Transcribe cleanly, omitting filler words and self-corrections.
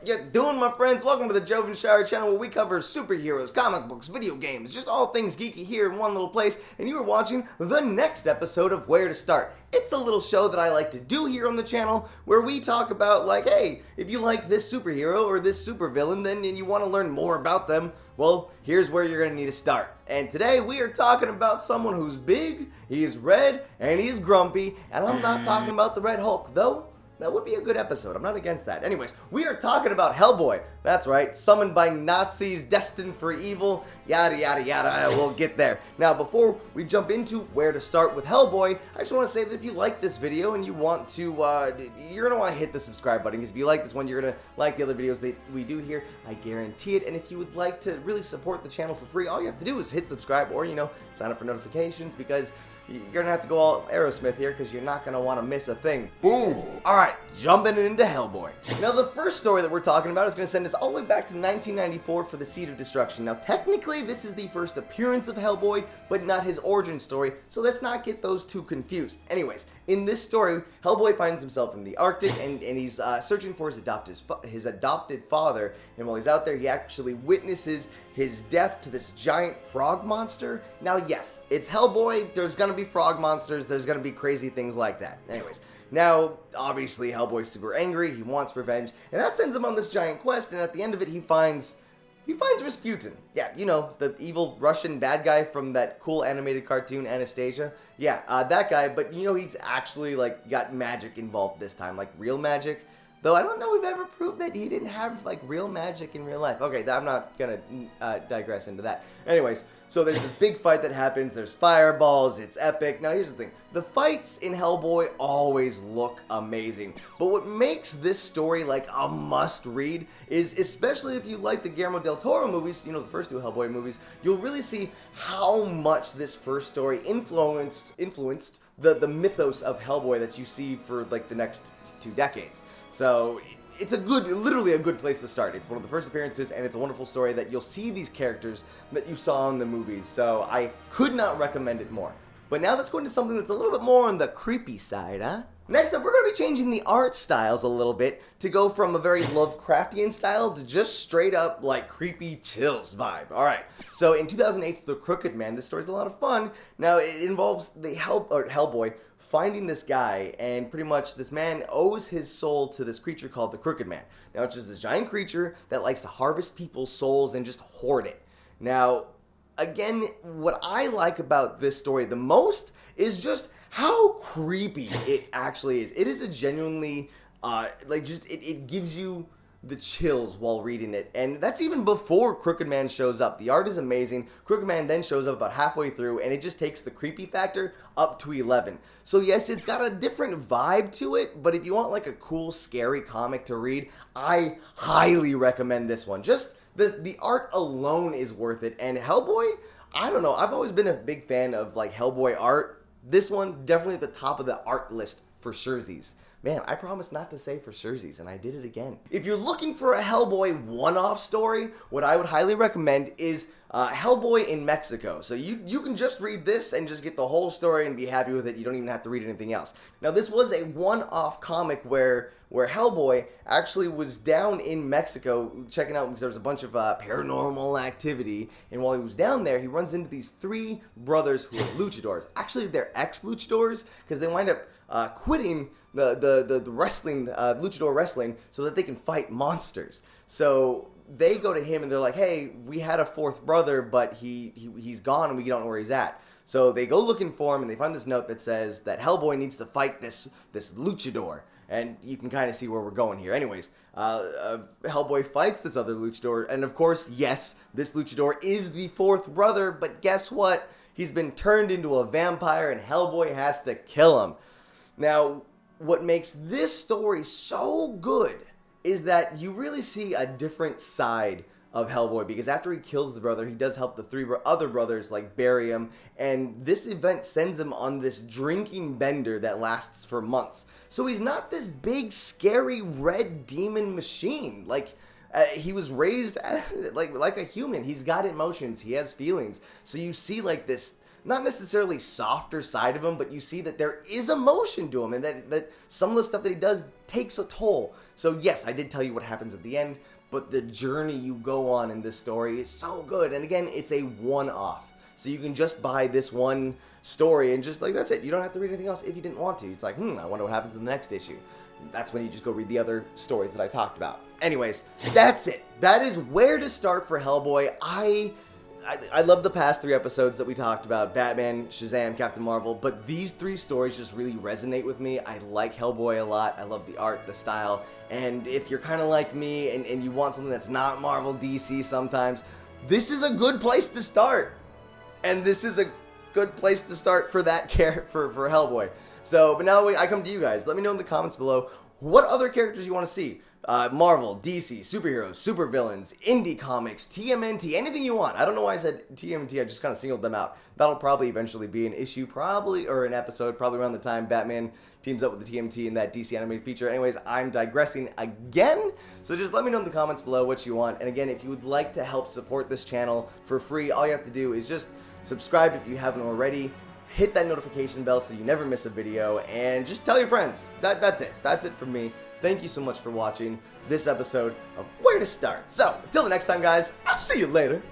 you doing, my friends? Welcome to the Jovenshire channel, where we cover superheroes, comic books, video games, just all things geeky here in one little place, and you are watching the next episode of Where to Start. It's a little show that I like to do here on the channel, where we talk about, like, hey, if you like this superhero or this supervillain, then and you want to learn more about them, well, here's where you're going to need to start. And today we are talking about someone who's big, he's red, and he's grumpy, and I'm not talking about the Red Hulk, though. That would be a good episode. I'm not against that. Anyways, we are talking about Hellboy. That's right, summoned by Nazis, destined for evil, yada yada yada. We'll get there. Now, before we jump into where to start with Hellboy, I just want to say that if you like this video and you want to, you're going to want to hit the subscribe button, because if you like this one, you're going to like the other videos that we do here. I guarantee it. And if you would like to really support the channel for free, all you have to do is hit subscribe or, sign up for notifications, because you're going to have to go all Aerosmith here, because you're not going to want to miss a thing. Boom! Alright, jumping into Hellboy. Now, the first story that we're talking about is going to send us all the way back to 1994 for the Seed of Destruction. Now, technically, this is the first appearance of Hellboy, but not his origin story, so let's not get those two confused. Anyways, in this story, Hellboy finds himself in the Arctic, and he's searching for his adopted father, and while he's out there, he actually witnesses his death to this giant frog monster. Now, yes, it's Hellboy. There's going to be frog monsters. There's going to be crazy things like that. Anyways, now, obviously, Hellboy's super angry. He wants revenge, and that sends him on this giant quest, and at the end of it, he finds Rasputin. Yeah, the evil Russian bad guy from that cool animated cartoon, Anastasia. Yeah, that guy, but he's actually, got magic involved this time, real magic. Though I don't know if we've ever proved that he didn't have, real magic in real life. Okay, I'm not gonna digress into that. Anyways, so there's this big fight that happens. There's fireballs. It's epic. Now, here's the thing. The fights in Hellboy always look amazing. But what makes this story, a must-read is, especially if you like the Guillermo del Toro movies, the first two Hellboy movies, you'll really see how much this first story influenced the mythos of Hellboy that you see for, the next 2 decades. So it's literally a good place to start. It's one of the first appearances, and it's a wonderful story that you'll see these characters that you saw in the movies. So I could not recommend it more. But now let's go into something that's a little bit more on the creepy side, huh? Next up, we're going to be changing the art styles a little bit to go from a very Lovecraftian style to just straight up, creepy chills vibe. Alright, so in 2008's The Crooked Man, this story's a lot of fun. Now, it involves the Hellboy finding this guy, and pretty much this man owes his soul to this creature called the Crooked Man. Now, it's just this giant creature that likes to harvest people's souls and just hoard it. Now, again, what I like about this story the most is just how creepy it actually is. It is a genuinely, it gives you the chills while reading it. And that's even before Crooked Man shows up. The art is amazing. Crooked Man then shows up about halfway through, and it just takes the creepy factor up to 11. So yes, it's got a different vibe to it, but if you want a cool, scary comic to read, I highly recommend this one. Just the art alone is worth it. And Hellboy, I don't know, I've always been a big fan of Hellboy art. This one definitely at the top of the art list for surezies. Man, I promised not to say for surezies, and I did it again. If you're looking for a Hellboy one-off story, what I would highly recommend is Hellboy in Mexico. So you can just read this and just get the whole story and be happy with it. You don't even have to read anything else. Now, this was a one-off comic where Hellboy actually was down in Mexico checking out, because there was a bunch of paranormal activity, and while he was down there, he runs into these 3 brothers who are luchadors. Actually, they're ex-luchadors, because they wind up quitting the wrestling, luchador wrestling, so that they can fight monsters. So they go to him and they're like, hey, we had a 4th brother, but he's gone and we don't know where he's at. So they go looking for him, and they find this note that says that Hellboy needs to fight this luchador. And you can kind of see where we're going here. Anyways, Hellboy fights this other luchador, and of course, yes, this luchador is the 4th brother, but guess what? He's been turned into a vampire, and Hellboy has to kill him. Now, what makes this story so good is that you really see a different side of Hellboy, because after he kills the brother, he does help the 3 other brothers bury him, and this event sends him on this drinking bender that lasts for months. So he's not this big scary red demon machine. He was raised like a human. He's got emotions, he has feelings. So you see this not necessarily softer side of him, but you see that there is emotion to him, and that some of the stuff that he does takes a toll. So yes, I did tell you what happens at the end, but the journey you go on in this story is so good. And again, it's a one-off. So you can just buy this one story and just, like, that's it. You don't have to read anything else if you didn't want to. It's like, I wonder what happens in the next issue. That's when you just go read the other stories that I talked about. Anyways, that's it. That is where to start for Hellboy. I love the past 3 episodes that we talked about, Batman, Shazam, Captain Marvel, but these 3 stories just really resonate with me. I like Hellboy a lot. I love the art, the style, and if you're kind of like me and you want something that's not Marvel, DC sometimes, this is a good place to start. And this is a good place to start for that for Hellboy. So, but now I come to you guys. Let me know in the comments below what other characters you want to see. Marvel, DC, superheroes, supervillains, indie comics, TMNT, anything you want. I don't know why I said TMNT, I just kind of singled them out. That'll probably eventually be an issue, or an episode, probably around the time Batman teams up with the TMNT in that DC animated feature. Anyways, I'm digressing again, so just let me know in the comments below what you want. And again, if you would like to help support this channel for free, all you have to do is just subscribe if you haven't already. Hit that notification bell so you never miss a video, and just tell your friends. That's it. That's it from me. Thank you so much for watching this episode of Where to Start. So, until the next time, guys, I'll see you later.